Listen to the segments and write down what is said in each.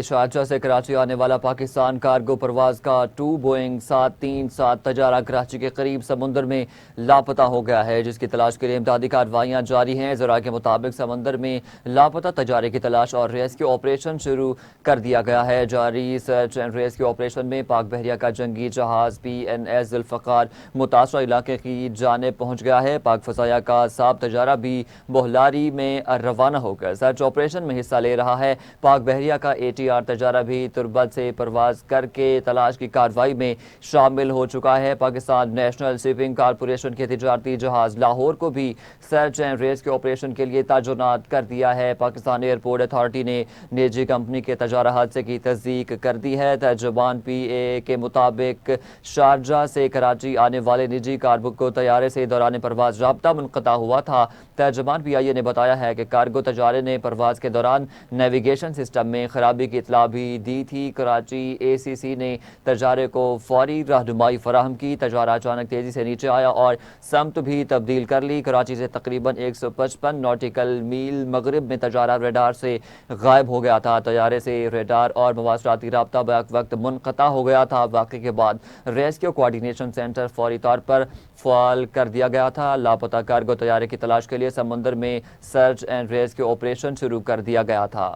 Sharjah سے کراچی آنے والا پاکستان کارگو پرواز کا 2 بوئنگ 737 طیارہ کراچی کے قریب سمندر میں لاپتہ ہو گیا ہے، جس کی تلاش کے لیے امدادی کارروائیاں جاری ہیں۔ ذرائع کے مطابق سمندر میں لاپتہ طیارے کی تلاش اور ریسکیو آپریشن شروع کر دیا گیا ہے۔ جاری سرچ اینڈ ریسکیو آپریشن میں پاک بحریہ کا جنگی جہاز PNS ذوالفقار متاثرہ علاقے کی جانب پہنچ گیا ہے۔ پاک فضائیہ کا ساب طیارہ بھی بہلاری میں روانہ ہو کر سرچ آپریشن میں حصہ لے رہا ہے۔ پاک بحریہ کا ATR طیارہ بھی تربت سے پرواز کر کے تلاش کی کارروائی میں شامل ہو چکا ہے۔ پاکستان نیشنل شپنگ کارپوریشن کے تجارتی جہاز لاہور کو بھی سرچ اینڈ ریسکیو آپریشن کے لیے تعینات کر دیا ہے۔ پاکستان ایئرپورٹ اتھارٹی نے نجی کمپنی کے طیارہ حادثے کی تصدیق کر دی ہے۔ ترجمان PA کے مطابق شارجہ سے کراچی آنے والے نجی کارگو طیارے سے دوران پرواز رابطہ منقطع ہوا تھا۔ ترجمان PIA نے بتایا ہے کہ کارگو طیارے نے پرواز کے دوران نیویگیشن سسٹم میں خرابی کی اطلاع بھی دی تھی۔ کراچی ACC نے طیارے کو فوری رہنمائی فراہم کی۔ طیارہ اچانک تیزی سے نیچے آیا اور سمت بھی تبدیل کر لی۔ کراچی سے تقریباً 155 نوٹیکل میل مغرب میں طیارہ ریڈار سے غائب ہو گیا تھا۔ طیارے سے ریڈار اور مواصلاتی رابطہ بیک وقت منقطع ہو گیا تھا۔ واقعے کے بعد ریسکیو کوارڈینیشن سینٹر فوری طور پر فعال کر دیا گیا تھا۔ لاپتہ کارگو طیارے کی تلاش کے لیے سمندر میں سرچ اینڈ ریسکیو آپریشن شروع کر دیا گیا تھا۔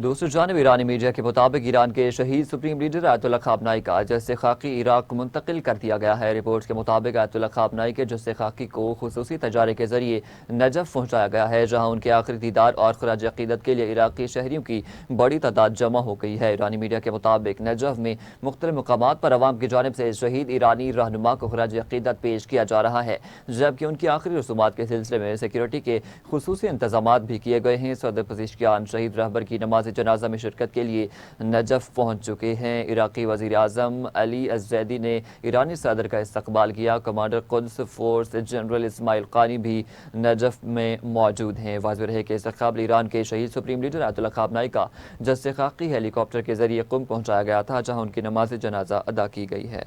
دوسری جانب ایرانی میڈیا کے مطابق ایران کے شہید سپریم لیڈر آیت اللہ خامنہئی کا جثہ خاکی عراق منتقل کر دیا گیا ہے۔ رپورٹس کے مطابق آیت اللہ خامنہئی کے جثہ خاکی کو خصوصی طیارے کے ذریعے نجف پہنچایا گیا ہے، جہاں ان کے آخری دیدار اور خراج عقیدت کے لیے عراقی شہریوں کی بڑی تعداد جمع ہو گئی ہے۔ ایرانی میڈیا کے مطابق نجف میں مختلف مقامات پر عوام کی جانب سے شہید ایرانی رہنما کو خراج عقیدت پیش کیا جا رہا ہے، جبکہ ان کی آخری رسومات کے سلسلے میں سیکیورٹی کے خصوصی انتظامات بھی کیے گئے ہیں۔ صدر پزشکیان شہید رہبر کی نماز جنازہ میں شرکت کے لیے نجف پہنچ چکے ہیں۔ عراقی وزیر اعظم علی الزیدی نے ایرانی صدر کا استقبال کیا۔ کمانڈر قدس فورس جنرل اسماعیل قانی بھی نجف میں موجود ہیں۔ واضح رہے کہ اس سے قبل ایران کے شہید سپریم لیڈر آیت اللہ خامنہئی کا جثہ خاکی ہیلی کاپٹر کے ذریعے قم پہنچایا گیا تھا، جہاں ان کی نماز جنازہ ادا کی گئی ہے۔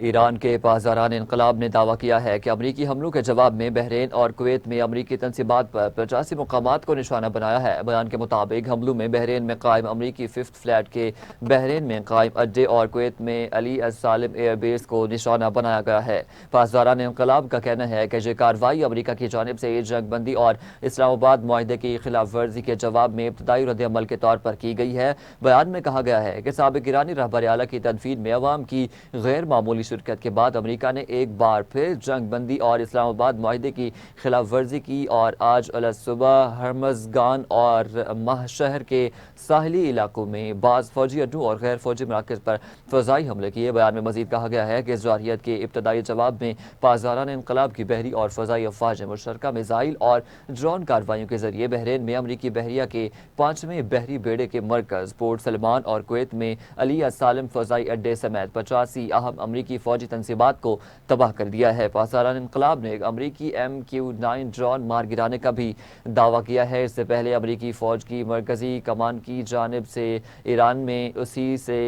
ایران کے پاسداران انقلاب نے دعویٰ کیا ہے کہ امریکی حملوں کے جواب میں بحرین اور کویت میں امریکی تنصیبات پر 85 مقامات کو نشانہ بنایا ہے۔ بیان کے مطابق حملوں میں بحرین میں قائم امریکی 5th فلیٹ کے بحرین میں قائم اڈے اور کویت میں علی السالم ایئر بیس کو نشانہ بنایا گیا ہے۔ پاسداران انقلاب کا کہنا ہے کہ یہ کارروائی امریکہ کی جانب سے جنگ بندی اور اسلام آباد معاہدے کی خلاف ورزی کے جواب میں ابتدائی رد عمل کے طور پر کی گئی ہے۔ بیان میں کہا گیا ہے کہ سابق ایرانی رہبر اعلیٰ کی تدفین میں عوام کی غیر معمولی شرکت کے بعد امریکہ نے ایک بار پھر جنگ بندی اور اسلام آباد معاہدے کی خلاف ورزی کی اور آج صبح ہرمزگان اور ماہ شہر کے ساحلی علاقوں میں بعض فوجی اڈوں اور غیر فوجی مراکز پر فضائی حملے کیے۔ بیان میں مزید کہا گیا ہے کہ اس جارحیت کے ابتدائی جواب میں پاسداران انقلاب کی بحری اور فضائی افواج مشترکہ میزائل اور ڈرون کارروائیوں کے ذریعے بحرین میں امریکی بحریہ کے 5ویں بحری بیڑے کے مرکز پورٹ سلمان اور کویت میں علی السالم فضائی اڈے سمیت 85 اہم امریکی فوجی تنصیبات کو تباہ کر دیا ہے۔ پاسداران انقلاب نے امریکی MQ-9 ڈرون مار گرانے کا بھی دعویٰ کیا ہے۔ اس سے پہلے امریکی فوج کی مرکزی کمان کی جانب سے ایران میں اسی سے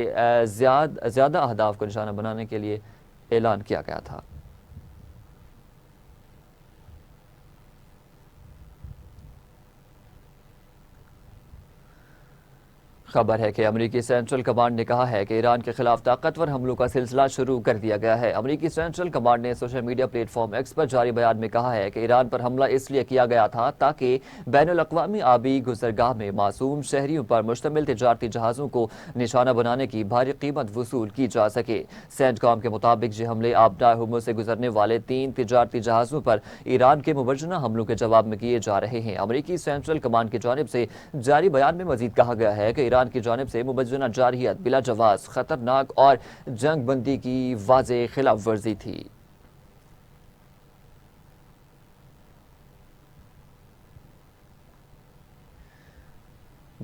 زیادہ اہداف کو نشانہ بنانے کے لیے اعلان کیا گیا تھا۔ خبر ہے کہ امریکی سینٹرل کمانڈ نے کہا ہے کہ ایران کے خلاف طاقتور حملوں کا سلسلہ شروع کر دیا گیا ہے۔ امریکی سینٹرل کمانڈ نے social media platform X پر جاری بیان میں کہا ہے کہ ایران پر حملہ اس لیے کیا گیا تھا تاکہ بین الاقوامی آبی گزرگاہ میں معصوم شہریوں پر مشتمل تجارتی جہازوں کو نشانہ بنانے کی بھاری قیمت وصول کی جا سکے۔ سینٹ کام کے مطابق یہ حملے آبدار ہرمز سے گزرنے والے 3 تجارتی جہازوں پر ایران کے مبینہ حملوں کے جواب میں کیے جا رہے ہیں۔ امریکی سینٹرل کمانڈ کی جانب سے جاری بیان میں مزید کہا گیا ہے کہ ایران کی جانب سے مبینہ جارحیت بلا جواز، خطرناک اور جنگ بندی کی واضح خلاف ورزی تھی۔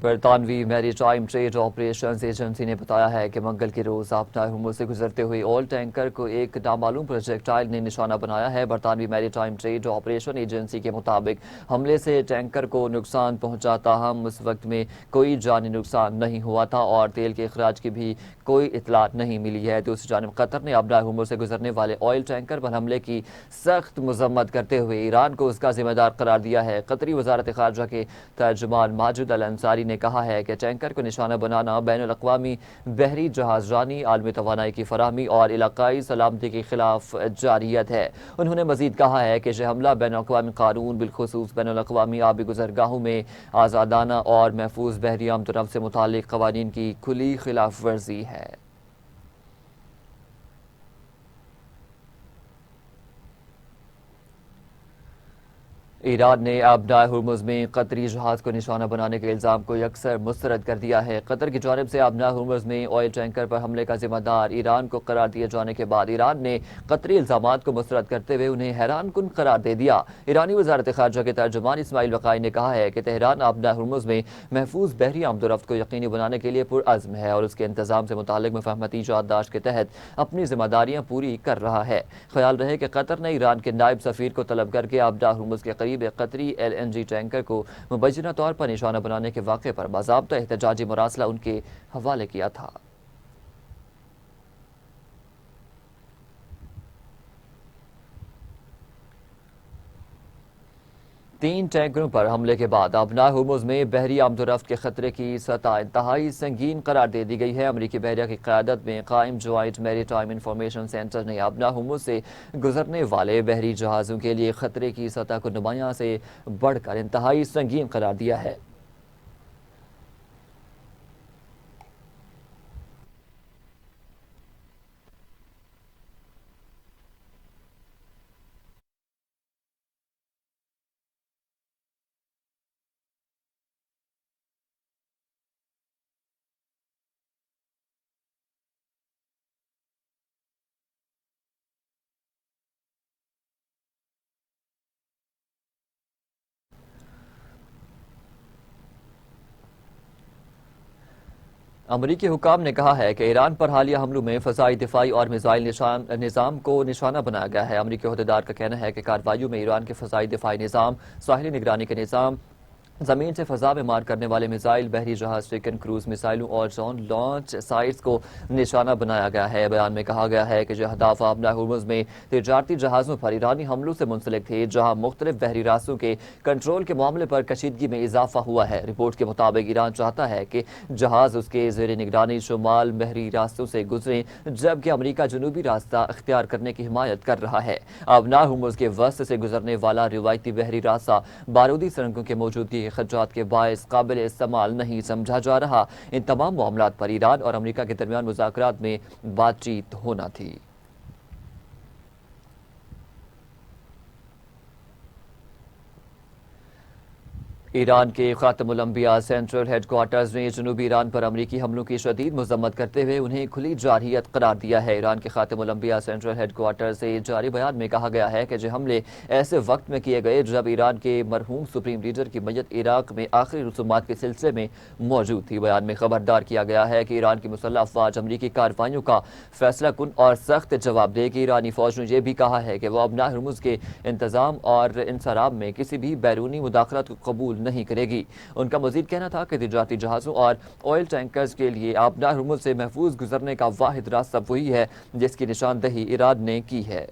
برطانوی میری ٹائم ٹریڈ آپریشنز ایجنسی نے بتایا ہے کہ منگل کے روز آبنائے ہرمز سے گزرتے ہوئے آئل ٹینکر کو ایک نامعلوم پروجیکٹائل نے نشانہ بنایا ہے۔ برطانوی میری ٹائم ٹریڈ آپریشن ایجنسی کے مطابق حملے سے ٹینکر کو نقصان پہنچا، تاہم اس وقت میں کوئی جانی نقصان نہیں ہوا تھا اور تیل کے اخراج کی بھی کوئی اطلاع نہیں ملی ہے۔ دوسری جانب قطر نے آبنائے ہرمز سے گزرنے والے آئل ٹینکر پر حملے کی سخت مذمت کرتے ہوئے ایران کو اس کا ذمہ دار قرار دیا ہے۔ قطری وزارت خارجہ کے ترجمان ماجد الانصاری نے کہا ہے کہ ٹینکر کو نشانہ بنانا بین الاقوامی بحری جہاز رانی، عالمی توانائی کی فراہمی اور علاقائی سلامتی کے خلاف جارحیت ہے۔ انہوں نے مزید کہا ہے کہ یہ حملہ بین الاقوامی قانون، بالخصوص بین الاقوامی آبی گزرگاہوں میں آزادانہ اور محفوظ بحری آمد و رفت سے متعلق قوانین کی کھلی خلاف ورزی ہے۔ ایران نے آبنائے ہرمز میں قطری جہاز کو نشانہ بنانے کے الزام کو یکسر مسترد کر دیا ہے۔ قطر کی جانب سے آبنائے ہرمز میں آئل ٹینکر پر حملے کا ذمہ دار ایران کو قرار دیے جانے کے بعد ایران نے قطری الزامات کو مسترد کرتے ہوئے انہیں حیران کن قرار دے دیا۔ ایرانی وزارت خارجہ کے ترجمان اسماعیل وقائی نے کہا ہے کہ تہران آبنائے ہرمز میں محفوظ بحری آمد و رفت کو یقینی بنانے کے لیے پرعزم ہے اور اس کے انتظام سے متعلق مفاہمتی یادداشت کے تحت اپنی ذمہ داریاں پوری کر رہا ہے۔ خیال رہے کہ قطر نے ایران کے نائب سفیر کو طلب کر کے آبنائے ہرمز کے قریب ایک قطری LNG ٹینکر کو مبینہ طور پر نشانہ بنانے کے واقعے پر باضابطہ احتجاجی مراسلہ ان کے حوالے کیا تھا۔ تین ٹینکروں پر حملے کے بعد آبنائے ہرمز میں بحری آمد و رفت کے خطرے کی سطح انتہائی سنگین قرار دے دی گئی ہے۔ امریکی بحریہ کی قیادت میں قائم جوائنٹ میری ٹائم انفارمیشن سینٹر نے آبنائے ہرمز سے گزرنے والے بحری جہازوں کے لیے خطرے کی سطح کو نمایاں سے بڑھ کر انتہائی سنگین قرار دیا ہے۔ امریکی حکام نے کہا ہے کہ ایران پر حالیہ حملوں میں فضائی دفاعی اور میزائل نظام کو نشانہ بنایا گیا ہے۔ امریکی عہدیدار کا کہنا ہے کہ کارروائیوں میں ایران کے فضائی دفاعی نظام، ساحلی نگرانی کے نظام، زمین سے فضا میں مار کرنے والے میزائل، بحری جہاز ٹیکن کروز میزائلوں اور ڈرون لانچ سائٹس کو نشانہ بنایا گیا ہے۔ بیان میں کہا گیا ہے کہ یہ اہداف آبنائے ہرمز میں تجارتی جہازوں پر ایرانی حملوں سے منسلک تھے، جہاں مختلف بحری راستوں کے کنٹرول کے معاملے پر کشیدگی میں اضافہ ہوا ہے۔ رپورٹ کے مطابق ایران چاہتا ہے کہ جہاز اس کے زیر نگرانی شمال بحری راستوں سے گزریں، جبکہ امریکہ جنوبی راستہ اختیار کرنے کی حمایت کر رہا ہے۔ آبنائے ہرمز کے وسط سے گزرنے والا روایتی بحری راستہ بارودی سرنگوں کے موجودگی خدشات کے باعث قابل استعمال نہیں سمجھا جا رہا۔ ان تمام معاملات پر ایران اور امریکہ کے درمیان مذاکرات میں بات چیت ہونا تھی۔ ایران کے خاتم الانبیاء سینٹرل ہیڈ کوارٹرز نے جنوبی ایران پر امریکی حملوں کی شدید مذمت کرتے ہوئے انہیں کھلی جارحیت قرار دیا ہے۔ ایران کے خاتم الانبیاء سینٹرل ہیڈ کوارٹر سے جاری بیان میں کہا گیا ہے کہ یہ حملے ایسے وقت میں کیے گئے جب ایران کے مرحوم سپریم لیڈر کی میت عراق میں آخری رسومات کے سلسلے میں موجود تھی۔ بیان میں خبردار کیا گیا ہے کہ ایران کی مسلح افواج امریکی کارروائیوں کا فیصلہ کن اور سخت جواب دے گی۔ ایرانی فوج نے یہ بھی کہا ہے کہ وہ آبنائے ہرمز کے انتظام اور انصراب میں کسی بھی بیرونی مداخلت کو قبول نہیں کرے گی۔ ان کا مزید کہنا تھا کہ تجارتی جہازوں اور آئل ٹینکرز کے لیے آبنائے ہرمز سے محفوظ گزرنے کا واحد راستہ وہی ہے جس کی نشاندہی ایران نے کی ہے۔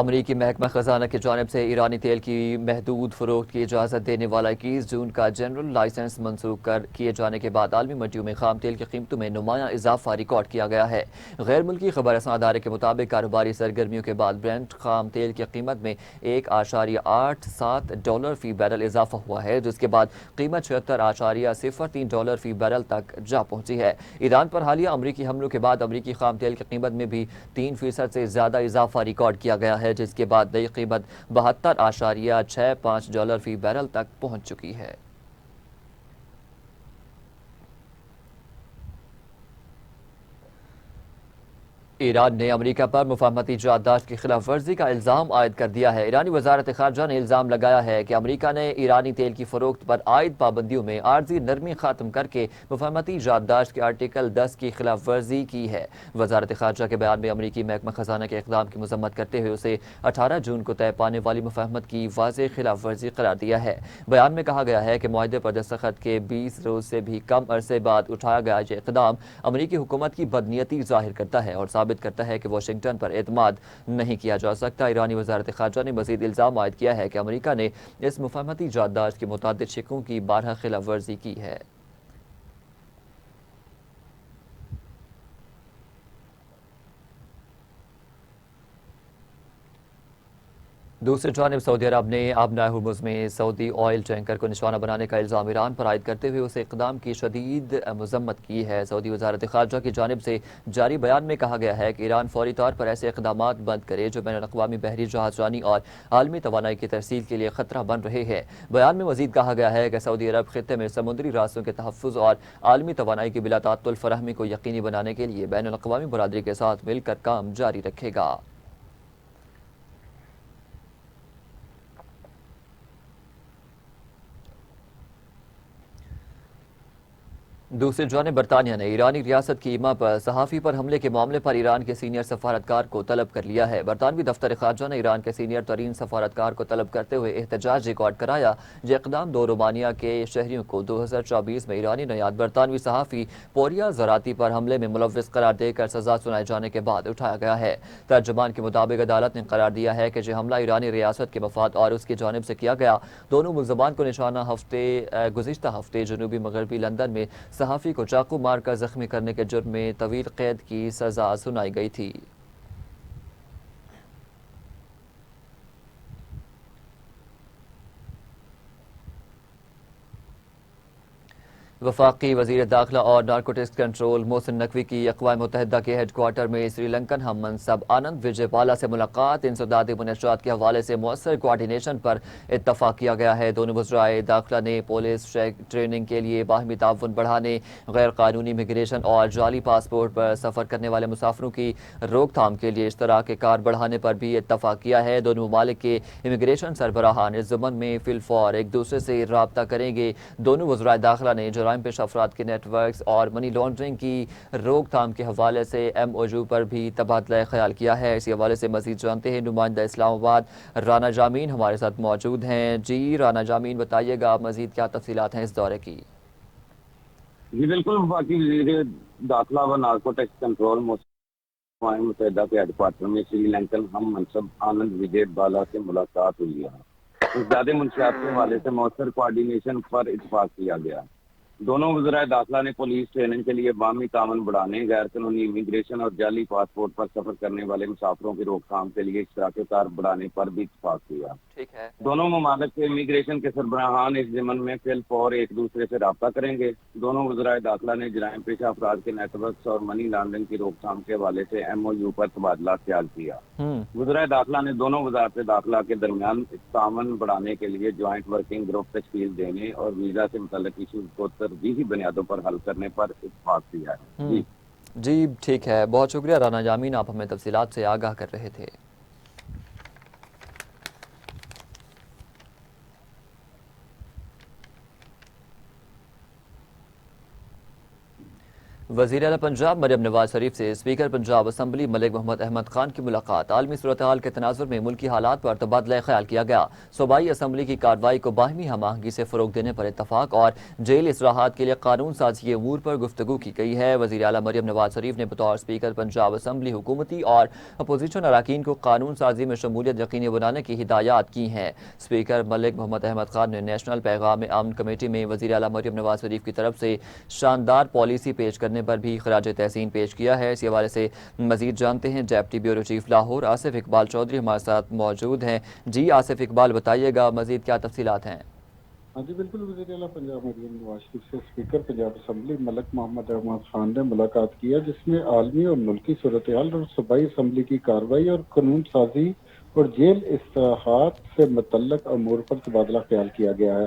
امریکی محکمہ خزانہ کی جانب سے ایرانی تیل کی محدود فروخت کی اجازت دینے والا 21 جون کا جنرل لائسنس منسوخ کیے جانے کے بعد عالمی منڈیوں میں خام تیل کی قیمتوں میں نمایاں اضافہ ریکارڈ کیا گیا ہے۔ غیر ملکی خبر رساں ادارے کے مطابق کاروباری سرگرمیوں کے بعد برنٹ خام تیل کی قیمت میں $1.87 فی بیرل اضافہ ہوا ہے، جس کے بعد قیمت $76.03 فی بیرل تک جا پہنچی ہے۔ ایران پر حالیہ امریکی حملوں کے بعد امریکی خام تیل کی قیمت میں بھی 3% سے زیادہ اضافہ ریکارڈ کیا گیا ہے، جس کے بعد نئی قیمت $72.65 فی بیرل تک پہنچ چکی ہے۔ ایران نے امریکہ پر مفاہمتی یادداشت کی خلاف ورزی کا الزام عائد کر دیا ہے۔ ایرانی وزارت خارجہ نے الزام لگایا ہے کہ امریکہ نے ایرانی تیل کی فروخت پر عائد پابندیوں میں عارضی نرمی ختم کر کے مفاہمتی یادداشت کے آرٹیکل 10 کی خلاف ورزی کی ہے۔ وزارت خارجہ کے بیان میں امریکی محکمہ خزانہ کے اقدام کی مذمت کرتے ہوئے اسے 18 جون کو طے پانے والی مفاہمت کی واضح خلاف ورزی قرار دیا ہے۔ بیان میں کہا گیا ہے کہ معاہدے پر دستخط کے 20 روز سے بھی کم عرصے بعد اٹھایا گیا یہ اقدام امریکی حکومت کی بدنیتی ظاہر کرتا ہے اور ثابت کرتا ہے کہ واشنگٹن پر اعتماد نہیں کیا جا سکتا۔ ایرانی وزارت خارجہ نے مزید الزام عائد کیا ہے کہ امریکہ نے اس مفاہمتی یادداشت کے متعدد شقوں کی بارہا خلاف ورزی کی ہے۔ دوسری جانب سعودی عرب نے آبنائے ہرمز میں سعودی آئل ٹینکر کو نشانہ بنانے کا الزام ایران پر عائد کرتے ہوئے اس اقدام کی شدید مذمت کی ہے۔ سعودی وزارت خارجہ کی جانب سے جاری بیان میں کہا گیا ہے کہ ایران فوری طور پر ایسے اقدامات بند کرے جو بین الاقوامی بحری جہاز رانی اور عالمی توانائی کی ترسیل کے لیے خطرہ بن رہے ہیں۔ بیان میں مزید کہا گیا ہے کہ سعودی عرب خطے میں سمندری راستوں کے تحفظ اور عالمی توانائی کی بلا تعطل فراہمی کو یقینی بنانے کے لیے بین الاقوامی برادری کے ساتھ مل کر کام جاری رکھے گا۔ دوسری جانب برطانیہ نے ایرانی ریاست کی ایما پر صحافی پر حملے کے معاملے پر ایران کے سینئر سفارتکار کو طلب کر لیا ہے۔ برطانوی دفتر خارجہ نے ایران کے سینئر ترین سفارتکار کو طلب کرتے ہوئے احتجاج ریکارڈ کرایا۔ یہ اقدام 2 رومانیہ کے شہریوں کو 2024 میں ایرانی نیاد برطانوی صحافی پوریا زراتی پر حملے میں ملوث قرار دے کر سزا سنائے جانے کے بعد اٹھایا گیا ہے۔ ترجمان کے مطابق عدالت نے قرار دیا ہے کہ یہ حملہ ایرانی ریاست کے مفاد اور اس کی جانب سے کیا گیا۔ دونوں ملزمان کو نشانہ گزشتہ ہفتے جنوبی مغربی لندن میں صحافی کو چاقو مار کر زخمی کرنے کے جرم میں طویل قید کی سزا سنائی گئی تھی۔ وفاقی وزیر داخلہ اور نارکوٹکس کنٹرول محسن نقوی کی اقوام متحدہ کے ہیڈ کوارٹر میں سری لنکن ہم منصب آنند وجے پالا سے ملاقات۔ انسدادی منشیات کے حوالے سے مؤثر کوارڈینیشن پر اتفاق کیا گیا ہے۔ دونوں وزرائے داخلہ نے پولیس ٹریننگ کے لیے باہمی تعاون بڑھانے، غیر قانونی امیگریشن اور جعلی پاسپورٹ پر سفر کرنے والے مسافروں کی روک تھام کے لیے اشتراک کار بڑھانے پر بھی اتفاق کیا ہے۔ دونوں ممالک کے امیگریشن سربراہان اس ضمن میں فی الفور ایک دوسرے سے رابطہ کریں گے۔ دونوں وزرائے داخلہ نے جرائم پیش افراد کے نیٹ ورکس اور منی لانڈرنگ کی روک تھام کے حوالے سے ایم او یو پر بھی تبادلہ خیال کیا ہے۔ اسی حوالے سے مزید جانتے ہیں نمائندہ اسلام آباد رانا جامین ہمارے ساتھ موجود ہیں۔ جی رانا جامین، بتائیے گا مزید کیا تفصیلات ہیں اس دورے کی؟ جی بالکل، وفاقی وزیر داخلہ و نارکوٹکس کنٹرول اقوام متحدہ کے ہیڈ کوارٹر میں سری لنکن ہم منصب آنند وجے بالا سے ملاقات ہوئی ہے۔ انسدادی منشیات کے حوالے سے مؤثر کوارڈینیشن پر اتفاق کیا گیا۔ دونوں وزرائے داخلہ نے پولیس ٹریننگ کے لیے باہمی تعاون بڑھانے، غیر قانونی امیگریشن اور جعلی پاسپورٹ پر سفر کرنے والے مسافروں کی روک تھام کے لیے اشتراک کار بڑھانے پر بھی اتفاق کیا۔ دونوں ممالک کے امیگریشن کے سربراہان اس ضمن میں فی الفور ایک دوسرے سے رابطہ کریں گے۔ دونوں وزرائے داخلہ نے جرائم پیشہ افراد کے نیٹ ورکس اور منی لانڈرنگ کی روک تھام کے حوالے سے ایم او یو پر تبادلہ خیال کیا۔ وزرائے داخلہ نے دونوں وزارت داخلہ کے درمیان تعاون بڑھانے کے لیے جوائنٹ ورکنگ گروپ تشکیل دینے اور ویزا سے متعلق ایشوز کو ترجیحی بنیادوں پر حل کرنے پر اتفاق کیا ہے۔ جی ٹھیک ہے، بہت شکریہ رانا جامین، آپ ہمیں تفصیلات سے آگاہ کر رہے تھے۔ وزیر اعلیٰ پنجاب مریم نواز شریف سے اسپیکر پنجاب اسمبلی ملک محمد احمد خان کی ملاقات۔ عالمی صورتحال کے تناظر میں ملکی حالات پر تبادلہ خیال کیا گیا۔ صوبائی اسمبلی کی کارروائی کو باہمی ہم آہنگی سے فروغ دینے پر اتفاق اور جیل اصلاحات کے لیے قانون سازی امور پر گفتگو کی گئی ہے۔ وزیر اعلیٰ مریم نواز شریف نے بطور اسپیکر پنجاب اسمبلی حکومتی اور اپوزیشن اراکین کو قانون سازی میں شمولیت یقینی بنانے کی ہدایات کی ہیں۔ اسپیکر ملک محمد احمد خان نے نیشنل پیغام امن کمیٹی میں وزیر اعلیٰ مریم نواز شریف کی طرف سے شاندار پالیسی پیش کرنے پر بھی خراج تحسین پیش کیا ہے۔ اس حوالے سے مزید جانتے ہیں deputy bureau chief Lahore Asif Iqbal Chaudhry ہمارے ساتھ موجود ہیں۔ جی آصف اقبال، بتائیے گا مزید کیا تفصیلات ہیں؟ ہاں جی بالکل، وزیر اعلیٰ پنجاب مریم نواز شریف سے اسپیکر پنجاب اسمبلی ملک محمد احمد خان نے ملاقات کیا، جس میں عالمی اور ملکی صورتحال اور صوبائی اسمبلی کی کارروائی اور قانون سازی اور جیل اصلاحات سے متعلق امور پر تبادلہ خیال کیا گیا ہے۔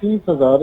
30,000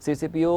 CCPO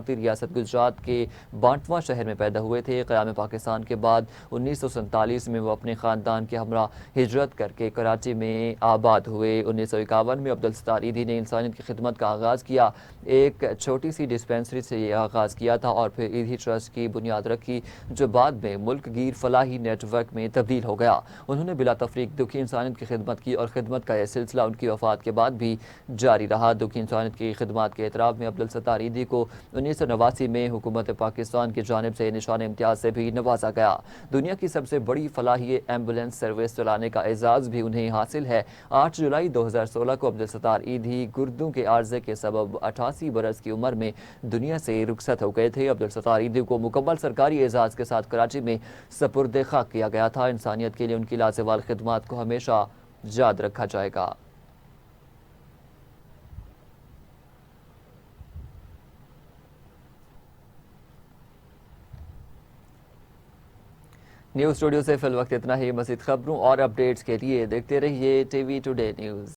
بھارتی ریاست گجرات کے بانٹواں شہر میں پیدا ہوئے تھے۔ قیام پاکستان کے بعد 1947 میں وہ اپنے خاندان کے ہمراہ ہجرت کر کے کراچی میں آباد ہوئے۔ 1951 میں عبدالستار ایدھی نے انسانیت کی خدمت کا آغاز کیا۔ ایک چھوٹی سی ڈسپینسری سے یہ آغاز کیا تھا اور پھر ایدھی ٹرسٹ کی بنیاد رکھی، جو بعد میں ملک گیر فلاحی نیٹ ورک میں تبدیل ہو گیا۔ انہوں نے بلا تفریق دکھی انسانیت کی خدمت کی اور خدمت کا یہ سلسلہ ان کی وفات کے بعد بھی جاری رہا۔ دکھی انسانیت کی خدمات کے اعتراف میں عبدالستار ایدھی کو 1989 میں حکومت پاکستان کی جانب سے نشان امتیاز سے بھی نوازا گیا۔ دنیا کی سب سے بڑی فلاحی ایمبولینس سروس چلانے کا اعزاز بھی انہیں حاصل ہے۔ 8 جولائی 2016 کو عبدالستار ایدھی گردوں کے عارضے کے سبب 88 برس کی عمر میں دنیا سے رخصت ہو گئے تھے۔ عبدالستار ایدھی کو مکمل سرکاری اعزاز کے ساتھ کراچی میں سپرد خاک کیا گیا تھا۔ انسانیت کے لیے ان کی لازوال خدمات کو ہمیشہ یاد رکھا جائے گا۔ نیوز اسٹوڈیو سے فی الوقت اتنا ہی۔ مزید خبروں اور اپڈیٹس کے لیے دیکھتے رہیے ٹی وی ٹوڈے نیوز۔